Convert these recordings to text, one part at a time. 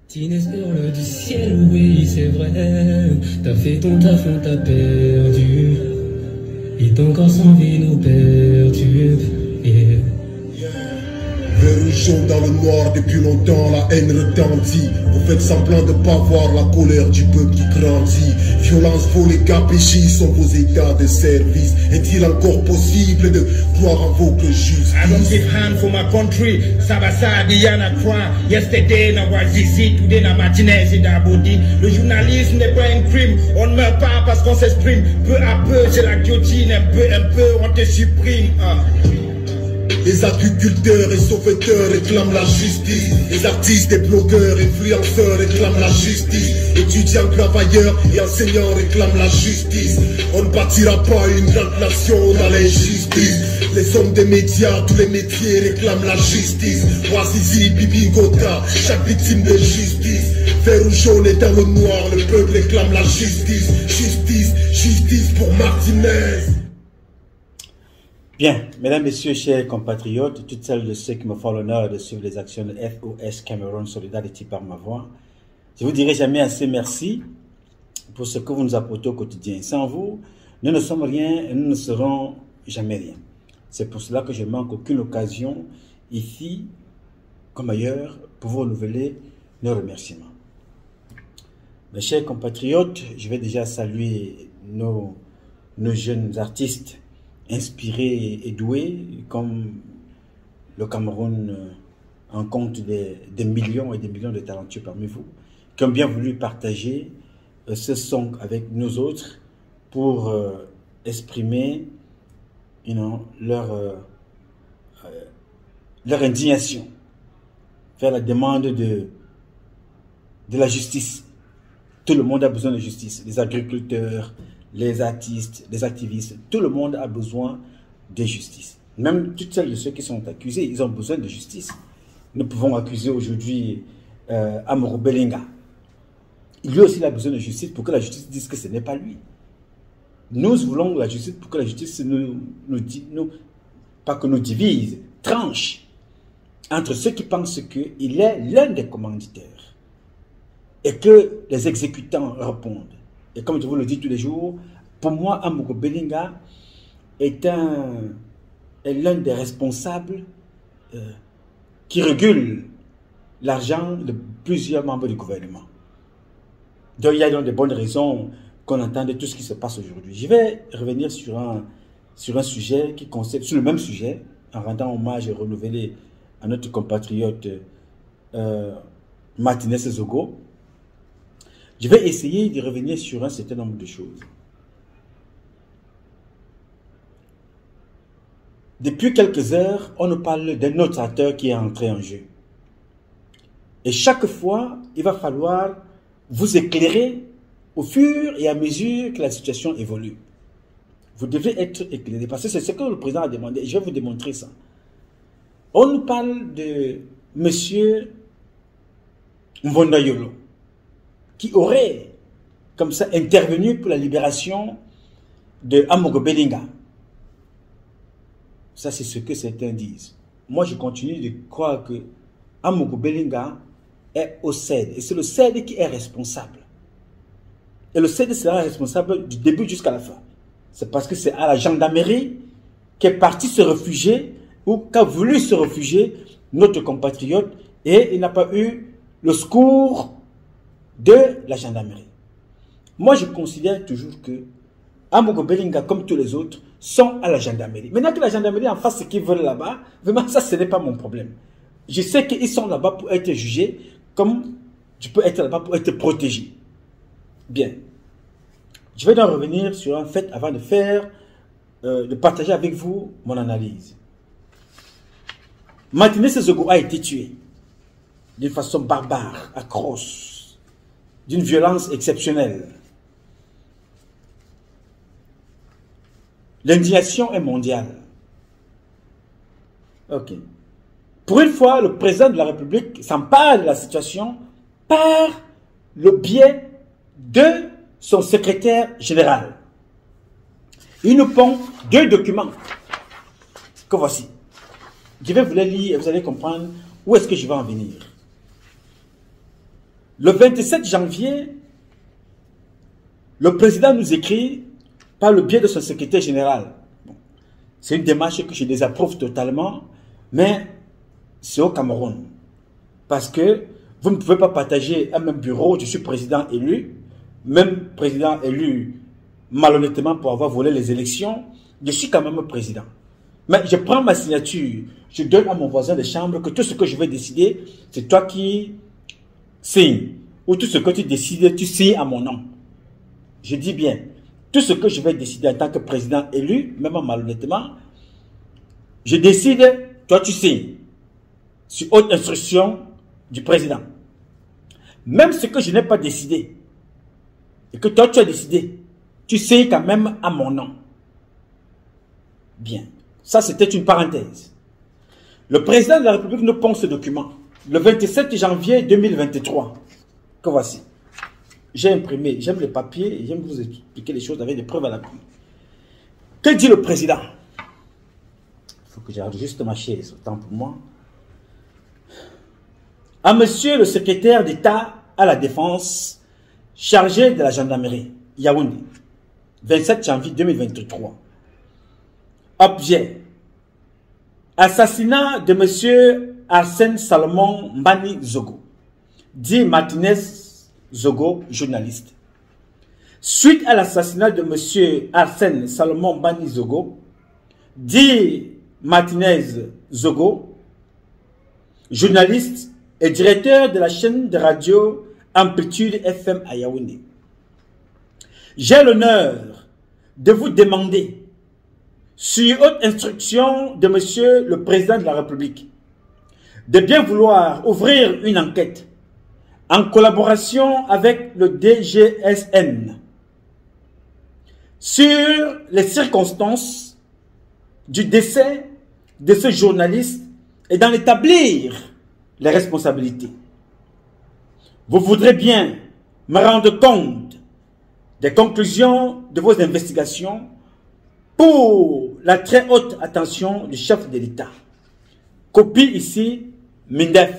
Tines hurle du ciel, oui c'est vrai. T'as fait ton taf, on t'a perdu. Et ton corps sans vie nous perturbe. Yeah. Verre jaune dans le noir depuis longtemps, la haine retentit. Vous faites semblant de pas voir la colère du peuple qui grandit. Violence, vol et capéchis sont vos états de service. Est-il encore possible de croire en vos justice? I don't give hand for my country. Sabasa, Diana Croix. Yesterday, na Wazizi, today, na Martinez et d'Abodi. Le journalisme n'est pas un crime. On ne meurt pas parce qu'on s'exprime. Peu à peu, c'est la guillotine. Un peu, on te supprime. Les agriculteurs et sauveteurs réclament la justice. Les artistes et blogueurs, influenceurs réclament la justice. Étudiants, travailleurs et enseignants réclament la justice. On ne bâtira pas une grande nation dans l'injustice. Les hommes des médias, tous les métiers réclament la justice. Wazizi, Bibi Gota, chaque victime de justice. Vert ou jaune et dans le noir, le peuple réclame la justice. Justice, justice pour Martinez. Bien, mesdames, messieurs, chers compatriotes, toutes celles et ceux qui me font l'honneur de suivre les actions de FOS Cameroun Solidarity par ma voix, je vous dirai jamais assez merci pour ce que vous nous apportez au quotidien. Sans vous, nous ne sommes rien et nous ne serons jamais rien. C'est pour cela que je ne manque aucune occasion, ici comme ailleurs, pour vous renouveler nos remerciements. Mes chers compatriotes, je vais déjà saluer nos jeunes artistes inspirés et doués, comme le Cameroun en compte des millions et des millions de talentueux parmi vous, qui ont bien voulu partager ce son avec nous autres pour exprimer leur indignation, faire la demande de la justice. Tout le monde a besoin de justice, les agriculteurs, les artistes, les activistes, tout le monde a besoin de justice. Même toutes celles de ceux qui sont accusés, ils ont besoin de justice. Nous pouvons accuser aujourd'hui Amourou Belinga. Lui aussi il a besoin de justice pour que la justice dise que ce n'est pas lui. Nous voulons la justice pour que la justice pas que nous divise, tranche entre ceux qui pensent qu'il est l'un des commanditaires et que les exécutants répondent. Et comme je vous le dis tous les jours, pour moi, Amourou Belinga est l'un des responsables qui régule l'argent de plusieurs membres du gouvernement. Donc il y a donc de bonnes raisons qu'on entende tout ce qui se passe aujourd'hui. Je vais revenir sur un sujet qui concerne, sur le même sujet, en rendant hommage et renouvelé à notre compatriote Martinez Zogo. Je vais essayer de revenir sur un certain nombre de choses. Depuis quelques heures, on nous parle d'un autre acteur qui est entré en jeu. Et chaque fois, il va falloir vous éclairer au fur et à mesure que la situation évolue. Vous devez être éclairé parce que c'est ce que le président a demandé. Je vais vous démontrer ça. On nous parle de monsieur Mvondayolo, qui aurait, comme ça, intervenu pour la libération de Amourou Belinga. Ça, c'est ce que certains disent. Moi, je continue de croire que Amourou Belinga est au CED. Et c'est le CED qui est responsable. Et le CED sera responsable du début jusqu'à la fin. C'est parce que c'est à la gendarmerie qu'est parti se réfugier ou qu'a voulu se réfugier notre compatriote et il n'a pas eu le secours de la gendarmerie. Moi, je considère toujours que Amourou Belinga, comme tous les autres, sont à la gendarmerie. Maintenant que la gendarmerie en fasse ce qu'ils veulent là-bas, vraiment, ça, ce n'est pas mon problème. Je sais qu'ils sont là-bas pour être jugés, comme je peux être là-bas pour être protégé. Bien. Je vais donc revenir sur un fait avant de partager avec vous mon analyse. Martinez Zogo a été tué d'une façon barbare, atroce, d'une violence exceptionnelle. L'indignation est mondiale. Ok. Pour une fois, le président de la République s'empare de la situation par le biais de son secrétaire général. Il nous pond deux documents que voici. Je vais vous les lire et vous allez comprendre où est-ce que je vais en venir. Le 27 janvier, le président nous écrit par le biais de son secrétaire général. Bon, c'est une démarche que je désapprouve totalement, mais c'est au Cameroun. Parce que vous ne pouvez pas partager un même bureau, je suis président élu, même président élu malhonnêtement pour avoir volé les élections, je suis quand même président. Mais je prends ma signature, je donne à mon voisin de chambre que tout ce que je vais décider, c'est toi qui signes. Ou tout ce que tu décides, tu signes à mon nom. Je dis bien, tout ce que je vais décider en tant que président élu, même malhonnêtement, je décide, toi tu signes. Sur haute instruction du président. Même ce que je n'ai pas décidé, et que toi tu as décidé, tu signes quand même à mon nom. Bien. Ça, c'était une parenthèse. Le président de la République nous pond ce document le 27 janvier 2023. Que voici. J'ai imprimé, j'aime les papiers et j'aime vous expliquer les choses avec des preuves à l'appui. Que dit le président? Il faut que j'arrête juste ma chaise, autant pour moi. À monsieur le secrétaire d'État à la Défense, chargé de la gendarmerie, Yaoundé, 27 janvier 2023. Objet. Assassinat de monsieur Arsène Salomon Mbani Zogo, dit Martinez Zogo, journaliste. Suite à l'assassinat de monsieur Arsène Salomon Mbani Zogo, dit Martinez Zogo, journaliste et directeur de la chaîne de radio Amplitude FM à Yaoundé. J'ai l'honneur de vous demander, sur haute instruction de monsieur le président de la République, de bien vouloir ouvrir une enquête en collaboration avec le DGSN sur les circonstances du décès de ce journaliste et d'en établir les responsabilités. Vous voudrez bien me rendre compte des conclusions de vos investigations pour la très haute attention du chef de l'État. Copie ici, MINDEF,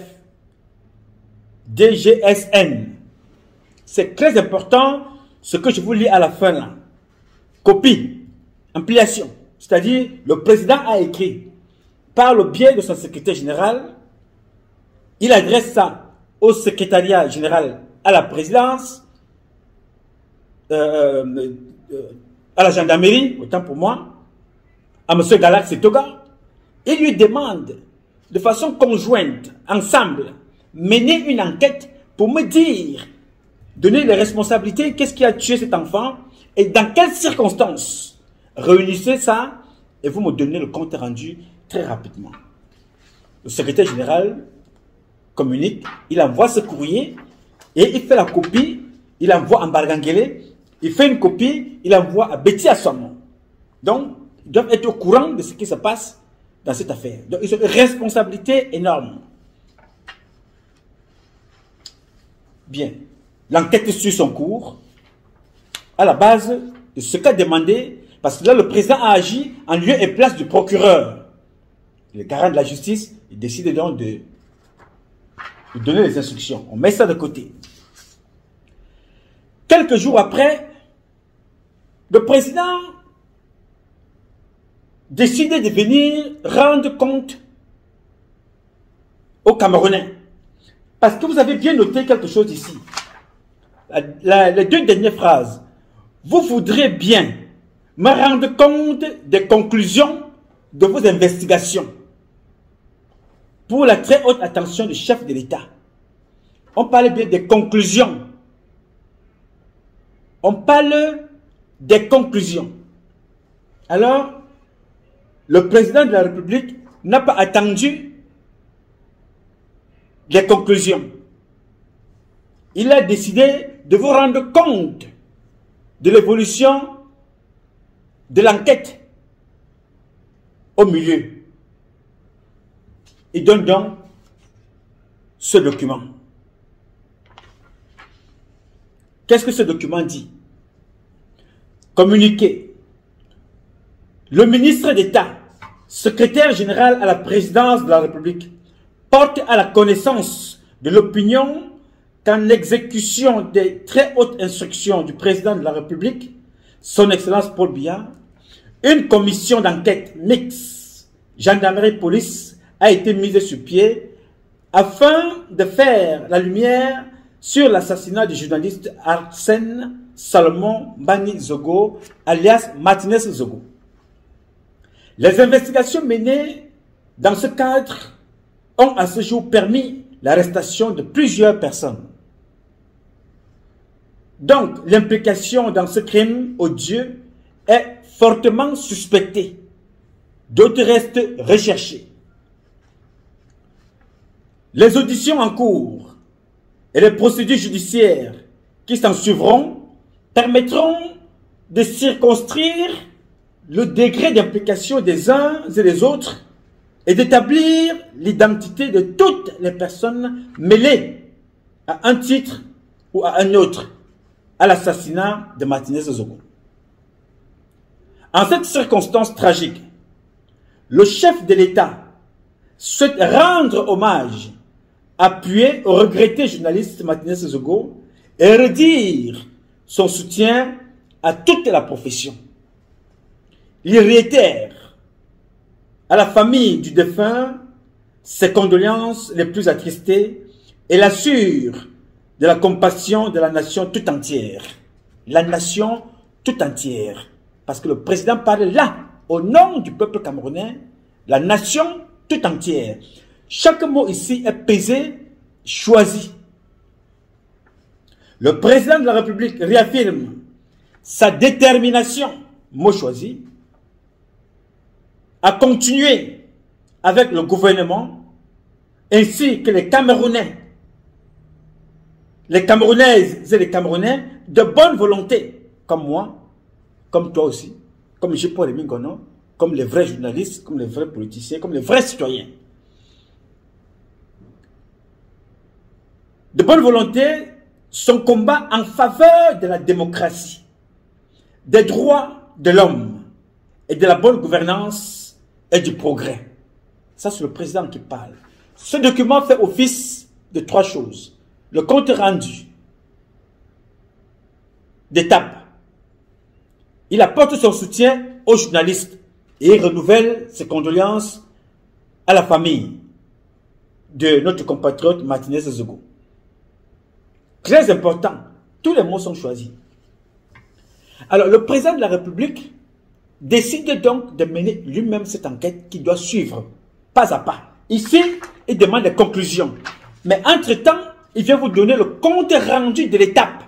DGSN. C'est très important ce que je vous lis à la fin là. Copie, ampliation. C'est-à-dire, le président a écrit par le biais de son secrétaire général, il adresse ça au secrétariat général à la présidence, à la gendarmerie, autant pour moi, à M. Galax Toga, et lui demande de façon conjointe, ensemble, mener une enquête pour me dire, donner les responsabilités, qu'est-ce qui a tué cet enfant et dans quelles circonstances. Réunissez ça et vous me donnez le compte rendu très rapidement. Le secrétaire général communique, il envoie ce courrier et il fait la copie, il envoie à Mbargangele, il fait une copie, il envoie à Betty Assomo. Donc, ils doivent être au courant de ce qui se passe dans cette affaire. Donc, ils ont une responsabilité énorme. Bien. L'enquête suit son cours à la base de ce qu'a demandé, parce que là, le président a agi en lieu et place du procureur. Le garant de la justice, il décide donc de donner les instructions. On met ça de côté. Quelques jours après, le président décide de venir rendre compte aux Camerounais. Parce que vous avez bien noté quelque chose ici. Les deux dernières phrases. Vous voudrez bien me rendre compte des conclusions de vos investigations pour la très haute attention du chef de l'État. On parle bien des conclusions. On parle des conclusions. Alors, le président de la République n'a pas attendu les conclusions. Il a décidé de vous rendre compte de l'évolution de l'enquête au milieu. Il donne donc ce document. Qu'est-ce que ce document dit? Communiqué. Le ministre d'État, secrétaire général à la présidence de la République, porte à la connaissance de l'opinion qu'en exécution des très hautes instructions du président de la République, son Excellence Paul Biya, une commission d'enquête mixte, gendarmerie-police, a été mise sur pied afin de faire la lumière sur l'assassinat du journaliste Arsène Salomon Bani Zogo, alias Martinez Zogo. Les investigations menées dans ce cadre ont à ce jour permis l'arrestation de plusieurs personnes. Donc, l'implication dans ce crime odieux est fortement suspectée. D'autres restent recherchés. Les auditions en cours et les procédures judiciaires qui s'en suivront permettront de circonscrire le degré d'implication des uns et des autres et d'établir l'identité de toutes les personnes mêlées à un titre ou à un autre à l'assassinat de Martinez Zogo. En cette circonstance tragique, le chef de l'État souhaite rendre hommage, appuyer au regretté journaliste Martinez Zogo et redire son soutien à toute la profession. Il réitère à la famille du défunt ses condoléances les plus attristées et l'assure de la compassion de la nation tout entière. La nation tout entière. Parce que le président parle là, au nom du peuple camerounais, la nation tout entière. Chaque mot ici est pesé, choisi. Le président de la République réaffirme sa détermination, mot choisi, à continuer avec le gouvernement ainsi que les Camerounais, les Camerounaises et les Camerounais de bonne volonté, comme moi, comme toi aussi, comme J-Paul Mingono, comme les vrais journalistes, comme les vrais politiciens, comme les vrais citoyens. De bonne volonté, son combat en faveur de la démocratie, des droits de l'homme et de la bonne gouvernance et du progrès. Ça, c'est le président qui parle. Ce document fait office de 3 choses. Le compte rendu d'étape. Il apporte son soutien aux journalistes et il renouvelle ses condoléances à la famille de notre compatriote Martinez Zogo. Très important, tous les mots sont choisis. Alors, le président de la République décide donc de mener lui-même cette enquête qui doit suivre pas à pas. Ici, il demande des conclusions. Mais entre-temps, il vient vous donner le compte rendu de l'étape.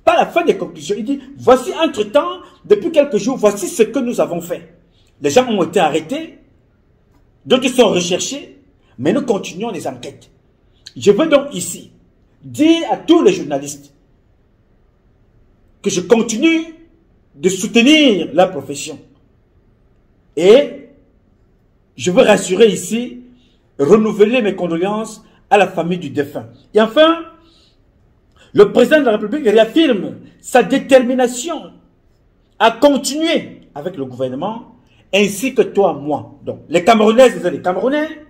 Pas la fin des conclusions. Il dit, voici entre-temps, depuis quelques jours, voici ce que nous avons fait. Les gens ont été arrêtés, d'autres sont recherchés, mais nous continuons les enquêtes. Je veux donc ici dire à tous les journalistes que je continue de soutenir la profession. Et je veux rassurer ici, renouveler mes condoléances à la famille du défunt. Et enfin, le président de la République réaffirme sa détermination à continuer avec le gouvernement, ainsi que toi, moi. Donc, les Camerounaises et les Camerounais,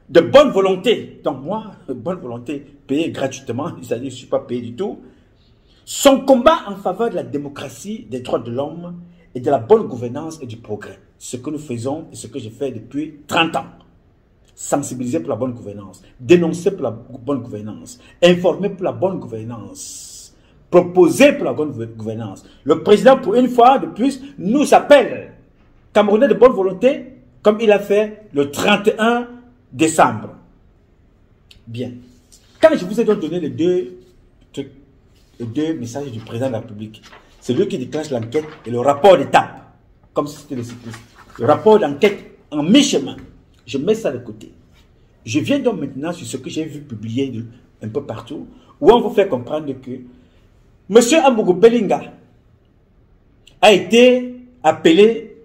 de bonne volonté, donc moi, de bonne volonté, payé gratuitement, c'est-à-dire je ne suis pas payé du tout, son combat en faveur de la démocratie, des droits de l'homme et de la bonne gouvernance et du progrès. Ce que nous faisons et ce que j'ai fait depuis 30 ans. Sensibiliser pour la bonne gouvernance, dénoncer pour la bonne gouvernance, informer pour la bonne gouvernance, proposer pour la bonne gouvernance. Le président, pour une fois de plus, nous appelle, Camerounais de bonne volonté, comme il a fait le 31 décembre. Bien. Quand je vous ai donc donné les deux messages du président de la République, c'est lui qui déclenche l'enquête et le rapport d'étape, comme si c'était le cycliste. Le rapport d'enquête en mi-chemin. Je mets ça de côté. Je viens donc maintenant sur ce que j'ai vu publier un peu partout, où on vous fait comprendre que M. Ambogou Belinga a été appelé,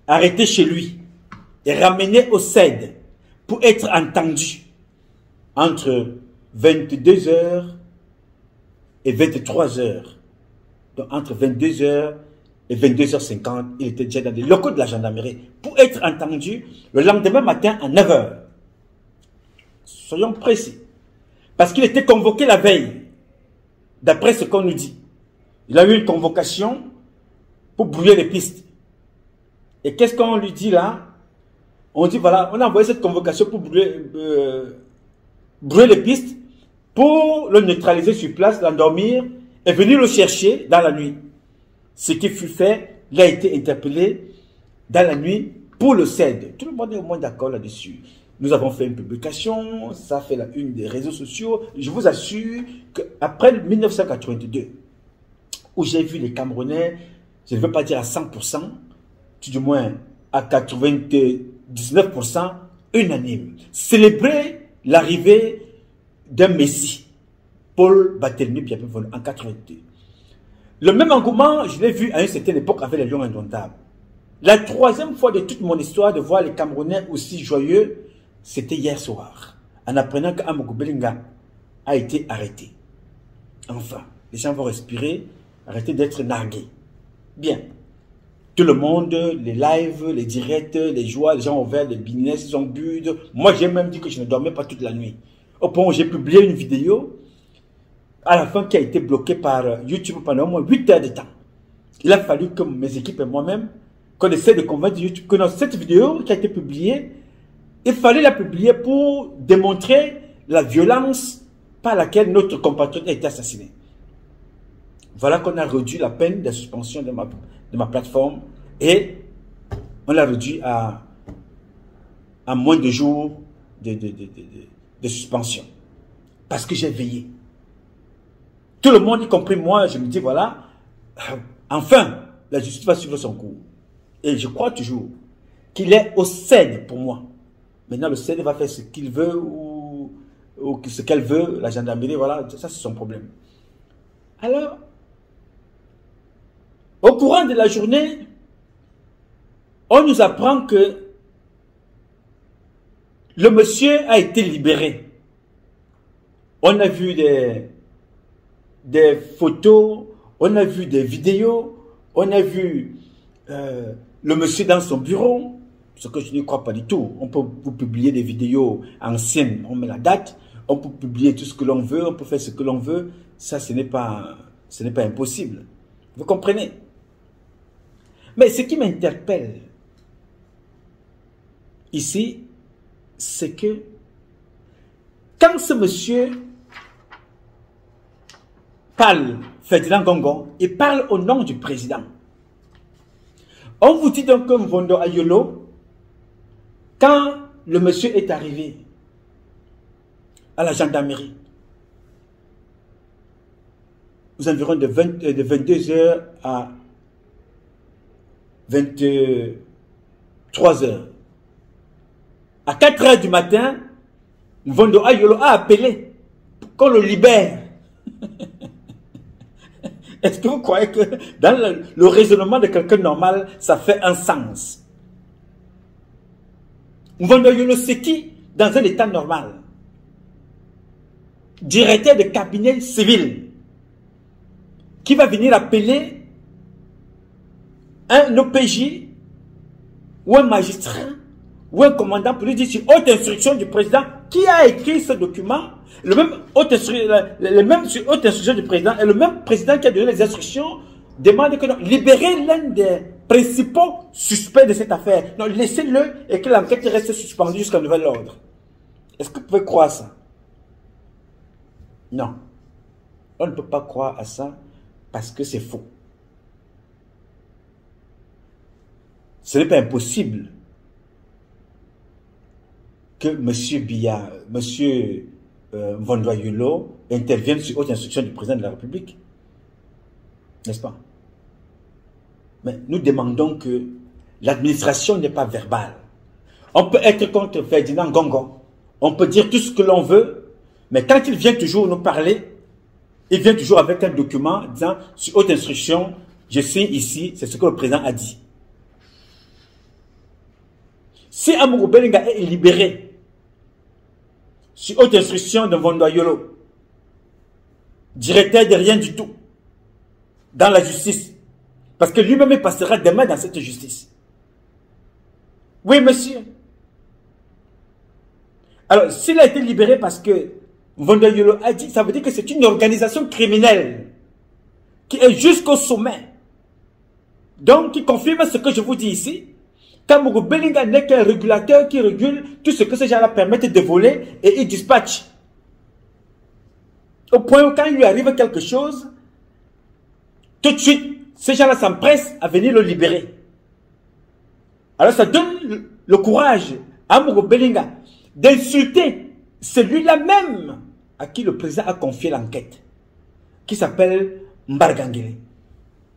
arrêté chez lui et ramené au CED pour être entendu entre 22h et 23h. Donc entre 22h et 22h50, il était déjà dans les locaux de la gendarmerie pour être entendu le lendemain matin à 9h. Soyons précis. Parce qu'il était convoqué la veille, d'après ce qu'on nous dit. Il a eu une convocation pour brouiller les pistes. Et qu'est-ce qu'on lui dit là? On dit voilà, on a envoyé cette convocation pour brouiller les pistes, pour le neutraliser sur place, l'endormir et venir le chercher dans la nuit. Ce qui fut fait, il a été interpellé dans la nuit pour le CED. Tout le monde est au moins d'accord là-dessus. Nous avons fait une publication, ça fait la une des réseaux sociaux. Je vous assure qu'après 1982, où j'ai vu les Camerounais, je ne veux pas dire à 100%, tout du moins à 99%, unanime, célébrer l'arrivée d'un Messie, Paul Barthélemy Biapivono, en 82. Le même engouement, je l'ai vu à une certaine époque avec les Lions Indomptables. La troisième fois de toute mon histoire de voir les Camerounais aussi joyeux, c'était hier soir, en apprenant qu'Amogo Belinga a été arrêté. Enfin, les gens vont respirer, arrêter d'être nargués. Bien. Tout le monde, les lives, les directs, les joies, les gens ont ouvert les business, ils ont bu. Moi, j'ai même dit que je ne dormais pas toute la nuit. Au point où j'ai publié une vidéo, à la fin qui a été bloquée par YouTube pendant au moins 8 heures de temps. Il a fallu que mes équipes et moi-même, qu'on essaie de convaincre YouTube que dans cette vidéo qui a été publiée, il fallait la publier pour démontrer la violence par laquelle notre compatriote a été assassiné. Voilà qu'on a réduit la peine de suspension de ma plateforme et on l'a réduit à moins de jours de suspension. Parce que j'ai veillé. Tout le monde, y compris moi, je me dis voilà, enfin, la justice va suivre son cours. Et je crois toujours qu'il est au CED pour moi. Maintenant, le CED va faire ce qu'il veut ou ce qu'elle veut, la gendarmerie, voilà, ça c'est son problème. Alors, au courant de la journée, on nous apprend que le monsieur a été libéré. On a vu des photos, on a vu des vidéos, on a vu le monsieur dans son bureau. Ce que je ne crois pas du tout. On peut vous publier des vidéos anciennes, on met la date, on peut publier tout ce que l'on veut, on peut faire ce que l'on veut. Ça, ce n'est pas impossible. Vous comprenez? Mais ce qui m'interpelle ici, c'est que quand ce monsieur parle, Ferdinand Gongon, il parle au nom du président. On vous dit donc que Mvondo Ayolo, quand le monsieur est arrivé à la gendarmerie, aux environs de 22h à 23h, à 4h du matin, Mvondo Ayolo a appelé pour qu'on le libère. Est-ce que vous croyez que dans le raisonnement de quelqu'un normal, ça fait un sens? Mvondo Ayolo, c'est qui dans un état normal? Directeur de cabinet civil qui va venir appeler un OPJ ou un magistrat ou un commandant pour lui dire sur haute instruction du président qui a écrit ce document, le même sur haute instruction du président et le même président qui a donné les instructions demande que non, libérez l'un des principaux suspects de cette affaire. Non, laissez-le et que l'enquête reste suspendue jusqu'à nouvel ordre. Est-ce que vous pouvez croire ça? Non. On ne peut pas croire à ça parce que c'est faux. Ce n'est pas impossible que M. Biya, M. Mvondo Ayolo intervienne sur haute instruction du président de la République. N'est-ce pas? Mais nous demandons que l'administration n'est pas verbale. On peut être contre Ferdinand Gongon. On peut dire tout ce que l'on veut. Mais quand il vient toujours nous parler, il vient toujours avec un document disant sur haute instruction, je signe ici, c'est ce que le président a dit. Si Amogo Belinga est libéré sur haute instruction de Mvondo Ayolo, directeur de rien du tout, dans la justice, parce que lui-même il passera demain dans cette justice. Oui, monsieur. Alors, s'il a été libéré parce que Mvondayolo a dit, ça veut dire que c'est une organisation criminelle qui est jusqu'au sommet. Donc, qui confirme ce que je vous dis ici. Kamogo Belinga n'est qu'un régulateur qui régule tout ce que ces gens-là permettent de voler et ils dispatchent. Au point où quand il lui arrive quelque chose, tout de suite, ces gens-là s'empressent à venir le libérer. Alors ça donne le courage à Mogo Belinga d'insulter celui-là même à qui le président a confié l'enquête, qui s'appelle Mbargangele.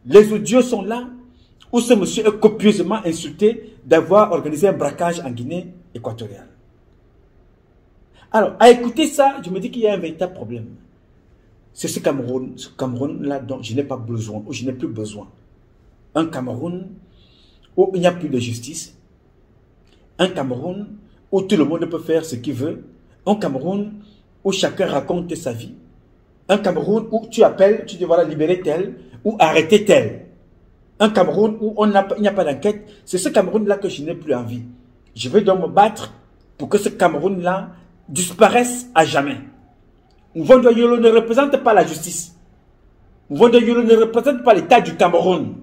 Les audios sont là, où ce monsieur est copieusement insulté d'avoir organisé un braquage en Guinée équatoriale. Alors, à écouter ça, je me dis qu'il y a un véritable problème. C'est ce Cameroun-là dont je n'ai pas besoin, où je n'ai plus besoin. Un Cameroun où il n'y a plus de justice. Un Cameroun où tout le monde peut faire ce qu'il veut. Un Cameroun où chacun raconte sa vie. Un Cameroun où tu appelles, tu dis voilà, libérer tel ou arrêter tel. Un Cameroun où il n'y a pas d'enquête. C'est ce Cameroun-là que je n'ai plus envie. Je vais donc me battre pour que ce Cameroun-là disparaisse à jamais. Mvondayolo ne représente pas la justice. Mvondayolo ne représente pas l'État du Cameroun.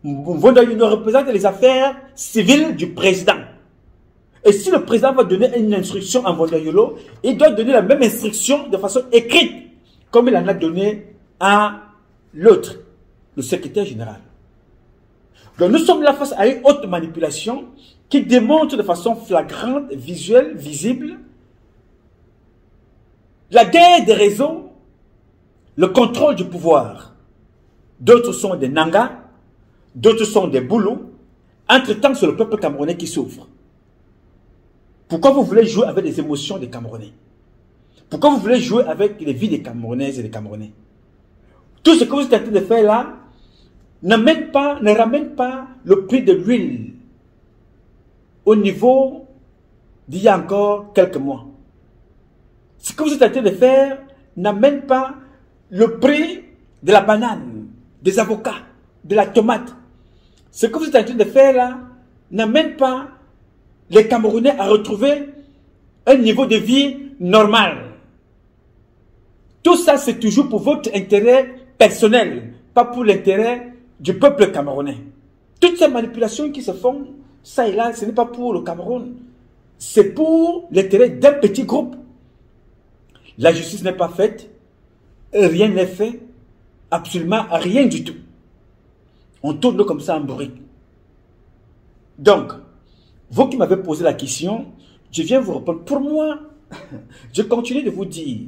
Mvondayolo représente les affaires civiles du président. Et si le président va donner une instruction à Mvondayolo, il doit donner la même instruction de façon écrite, comme il en a donné à l'autre, le secrétaire général. Donc nous sommes là face à une haute manipulation qui démontre de façon flagrante, visuelle, visible, la guerre des réseaux, le contrôle du pouvoir. D'autres sont des Nangas, d'autres sont des Boulous. Entre-temps, c'est le peuple camerounais qui souffre. Pourquoi vous voulez jouer avec les émotions des Camerounais? Pourquoi vous voulez jouer avec les vies des Camerounaises et des Camerounais? Tout ce que vous êtes en train de faire là ne ramène pas le prix de l'huile au niveau d'il y a encore quelques mois. Ce que vous êtes en train de faire n'amène pas le prix de la banane, des avocats, de la tomate. Ce que vous êtes en train de faire là n'amène pas les Camerounais à retrouver un niveau de vie normal. Tout ça, c'est toujours pour votre intérêt personnel, pas pour l'intérêt du peuple camerounais. Toutes ces manipulations qui se font, ça et là, ce n'est pas pour le Cameroun. C'est pour l'intérêt d'un petit groupe. La justice n'est pas faite, rien n'est fait, absolument rien du tout. On tourne comme ça en bruit. Donc, vous qui m'avez posé la question, je viens vous répondre. Pour moi, je continue de vous dire,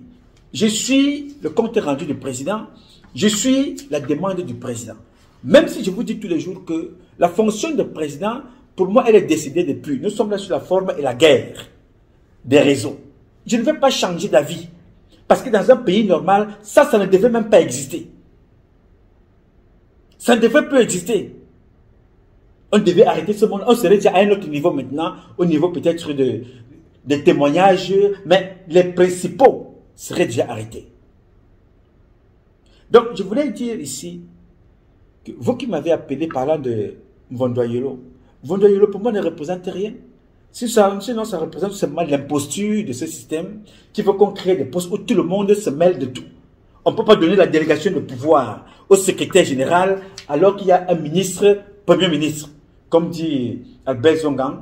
je suis le compte rendu du président, je suis la demande du président. Même si je vous dis tous les jours que la fonction de président, pour moi, elle est décidée depuis. Nous sommes là sur la forme et la guerre des réseaux. Je ne vais pas changer d'avis. Parce que dans un pays normal, ça ne devait même pas exister. Ça ne devait plus exister. On devait arrêter ce monde. On serait déjà à un autre niveau maintenant, au niveau peut-être des témoignages, mais les principaux seraient déjà arrêtés. Donc, je voulais dire ici, que vous qui m'avez appelé parlant de Mvondayolo, Mvondayolo pour moi ne représente rien. Sinon, ça représente seulement l'imposture de ce système qui veut qu'on crée des postes où tout le monde se mêle de tout. On ne peut pas donner la délégation de pouvoir au secrétaire général alors qu'il y a un ministre, premier ministre. Comme dit Albert Zongang,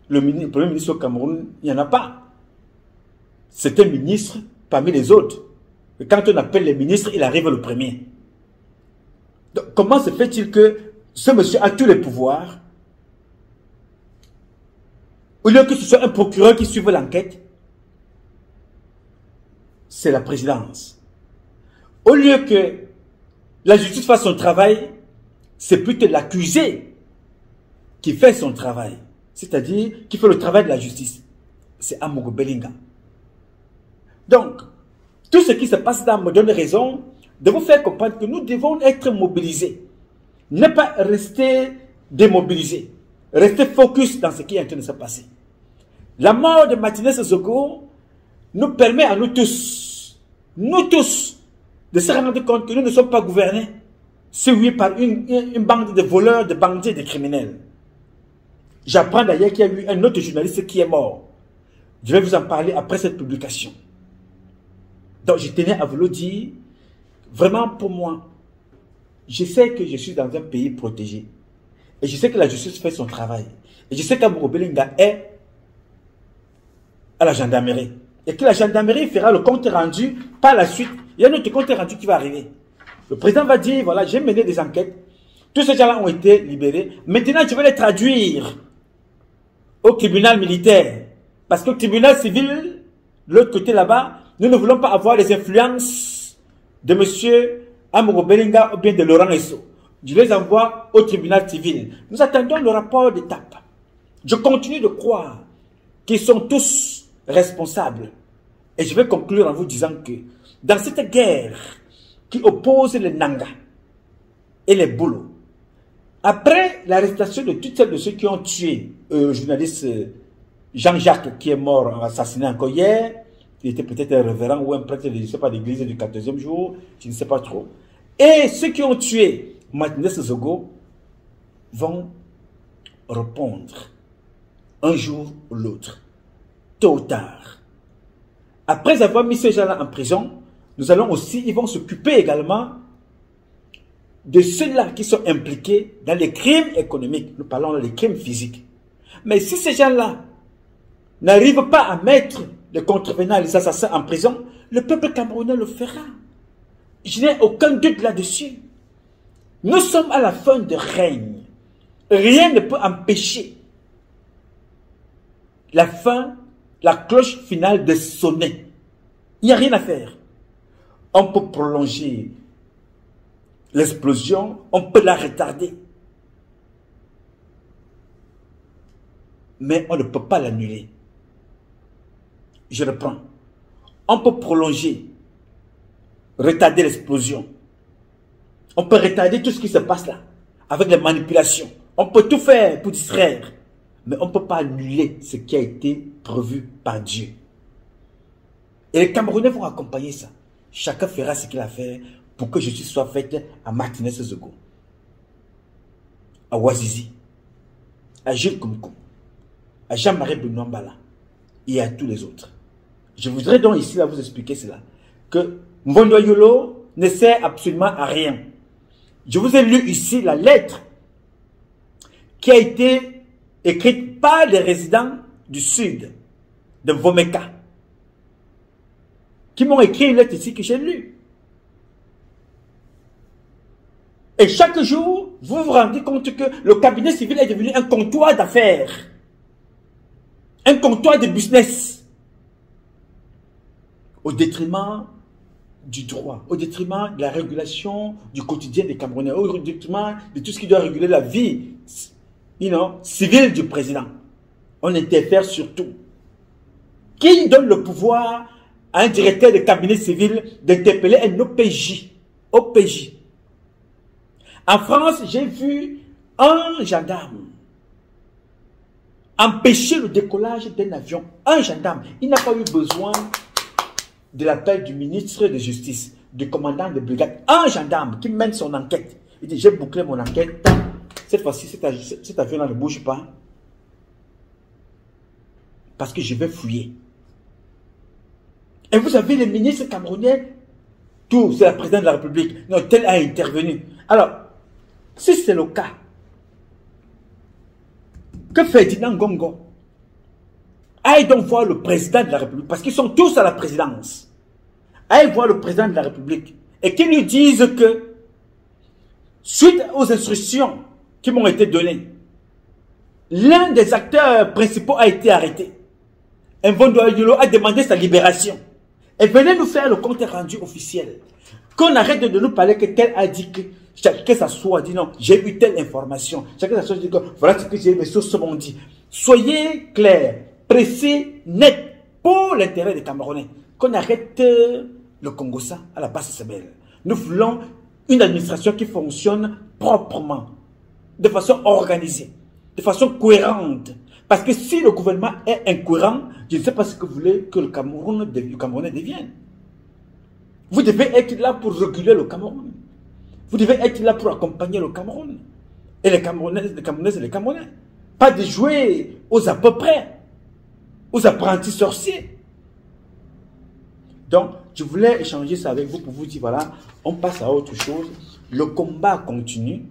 le premier ministre au Cameroun, il n'y en a pas. C'est un ministre parmi les autres. Et quand on appelle les ministres, il arrive le premier. Donc, comment se fait-il que ce monsieur a tous les pouvoirs? Au lieu que ce soit un procureur qui suive l'enquête, c'est la présidence. Au lieu que la justice fasse son travail, c'est plutôt l'accusé qui fait son travail. C'est-à-dire qui fait le travail de la justice. C'est Amogo Belinga. Donc, tout ce qui se passe là me donne raison de vous faire comprendre que nous devons être mobilisés. Ne pas rester démobilisés. Rester focus dans ce qui est en train de se passer. La mort de Martinez Zogo nous permet à nous tous, de se rendre compte que nous ne sommes pas gouvernés, si oui, par une bande de voleurs, de bandits et de criminels. J'apprends d'ailleurs qu'il y a eu un autre journaliste qui est mort. Je vais vous en parler après cette publication. Donc je tenais à vous le dire, vraiment pour moi, je sais que je suis dans un pays protégé. Et je sais que la justice fait son travail. Et je sais qu'Amoko Belinga est à la gendarmerie. Et que la gendarmerie fera le compte rendu par la suite. Il y a un autre compte rendu qui va arriver. Le président va dire, voilà, j'ai mené des enquêtes. Tous ces gens-là ont été libérés. Maintenant, je vais les traduire au tribunal militaire. Parce qu'au tribunal civil, de l'autre côté là-bas, nous ne voulons pas avoir les influences de M. Amoko Belinga ou bien de Laurent Esso. Je les envoie au tribunal civil. Nous attendons le rapport d'étape. Je continue de croire qu'ils sont tous responsables. Et je vais conclure en vous disant que dans cette guerre qui oppose les Nanga et les Bolo, après l'arrestation de toutes celles de ceux qui ont tué le journaliste Jean-Jacques qui est mort assassiné encore hier, il était peut-être un révérend ou un prêtre, je ne sais pas, d'église du 14e jour, je ne sais pas trop. Et ceux qui ont tué Martinez Zogo vont répondre un jour ou l'autre, tôt ou tard. Après avoir mis ces gens-là en prison, nous allons aussi, ils vont s'occuper également de ceux-là qui sont impliqués dans les crimes économiques. Nous parlons des crimes physiques. Mais si ces gens-là n'arrivent pas à mettre les contrevenants, les assassins en prison, le peuple camerounais le fera. Je n'ai aucun doute là-dessus. Nous sommes à la fin de règne. Rien ne peut empêcher la fin, la cloche finale de sonner. Il n'y a rien à faire. On peut prolonger l'explosion, on peut la retarder. Mais on ne peut pas l'annuler. Je reprends. On peut prolonger, retarder l'explosion. On peut retarder tout ce qui se passe là, avec les manipulations. On peut tout faire pour distraire. Mais on ne peut pas annuler ce qui a été prévu par Dieu. Et les Camerounais vont accompagner ça. Chacun fera ce qu'il a fait pour que justice soit faite à Martinez Zogo, à Ouazizi, à Jules Koumkou, à Jean-Marie Benoît Mbala et à tous les autres. Je voudrais donc ici là vous expliquer cela. Que Mvondo Yolo ne sert absolument à rien. Je vous ai lu ici la lettre qui a été écrite par les résidents du sud de Vomeka, qui m'ont écrit une lettre ici que j'ai lue. Et chaque jour, vous vous rendez compte que le cabinet civil est devenu un comptoir d'affaires, un comptoir de business, au détriment du droit, au détriment de la régulation du quotidien des Camerounais, au détriment de tout ce qui doit réguler la vie civile du président. On interfère sur tout. Qui donne le pouvoir à un directeur de cabinet civil d'interpeller un OPJ? OPJ. En France, j'ai vu un gendarme empêcher le décollage d'un avion. Un gendarme. Il n'a pas eu besoin de l'appel du ministre de Justice, du commandant de brigade. Un gendarme qui mène son enquête. Il dit, j'ai bouclé mon enquête. Cette fois-ci, cet avion-là ne bouge pas. Parce que je vais fouiller. Et vous avez les ministres camerounais, tout, c'est la présidente de la République. Non, tel a intervenu. Alors, si c'est le cas, que Ferdinand Gongo aille donc voir le président de la République, parce qu'ils sont tous à la présidence. Aille voir le président de la République et qu'il lui dise que, suite aux instructions qui m'ont été données, l'un des acteurs principaux a été arrêté. Mvondo Yolo a demandé sa libération. Et venez nous faire le compte rendu officiel. Qu'on arrête de nous parler que tel a dit que chacun s'assoit, dit non, j'ai eu telle information. Chacun s'assoit, dit que voilà ce que j'ai eu, mes sources m'ont dit. Soyez clairs, précis, net, pour l'intérêt des Camerounais. Qu'on arrête le Congo-Ça à la base Sabelle. Nous voulons une administration qui fonctionne proprement, de façon organisée, de façon cohérente. Parce que si le gouvernement est incohérent, je ne sais pas ce que vous voulez que le Camerounais devienne. Vous devez être là pour réguler le Cameroun. Vous devez être là pour accompagner le Cameroun. Et les Camerounaises et les Camerounais. Pas de jouer aux à peu près, aux apprentis sorciers. Donc, je voulais échanger ça avec vous pour vous dire, voilà, on passe à autre chose. Le combat continue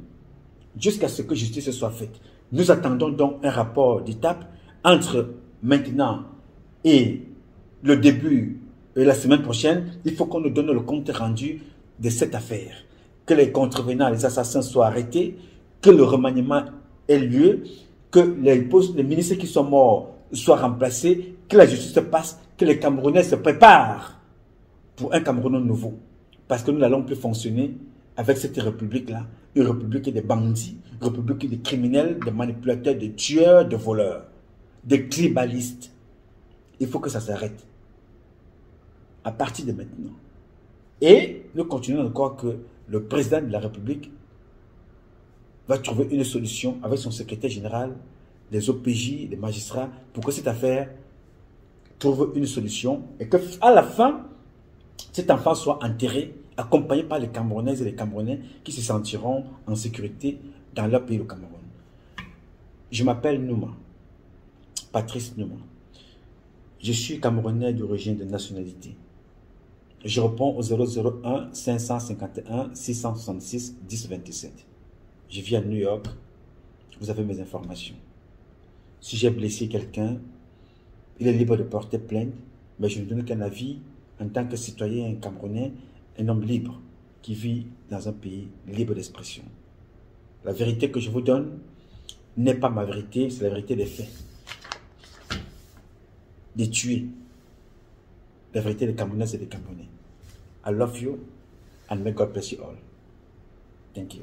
jusqu'à ce que justice soit faite. Nous attendons donc un rapport d'étape entre maintenant et le début de la semaine prochaine. Il faut qu'on nous donne le compte rendu de cette affaire. Que les contrevenants, les assassins soient arrêtés, que le remaniement ait lieu, que les ministres qui sont morts soient remplacés, que la justice se passe, que les Camerounais se préparent pour un Cameroun nouveau. Parce que nous n'allons plus fonctionner avec cette république-là, une république des bandits, une république des criminels, des manipulateurs, des tueurs, des voleurs, des tribalistes. Il faut que ça s'arrête à partir de maintenant. Et nous continuons de croire que le président de la République va trouver une solution avec son secrétaire général, les OPJ, les magistrats, pour que cette affaire trouve une solution et qu'à la fin, cet enfant soit enterré, accompagné par les Camerounaises et les Camerounais qui se sentiront en sécurité dans leur pays, le Cameroun. Je m'appelle Nouma, Patrice Nouma. Je suis Camerounais d'origine de nationalité. Je réponds au 001 551 666 1027. Je vis à New York. Vous avez mes informations. Si j'ai blessé quelqu'un, il est libre de porter plainte, mais je ne donne qu'un avis en tant que citoyen camerounais, un homme libre qui vit dans un pays libre d'expression. La vérité que je vous donne n'est pas ma vérité, c'est la vérité des faits. Des tués. La vérité des Camerounaises et des Camerounais. I love you and may God bless you all. Thank you.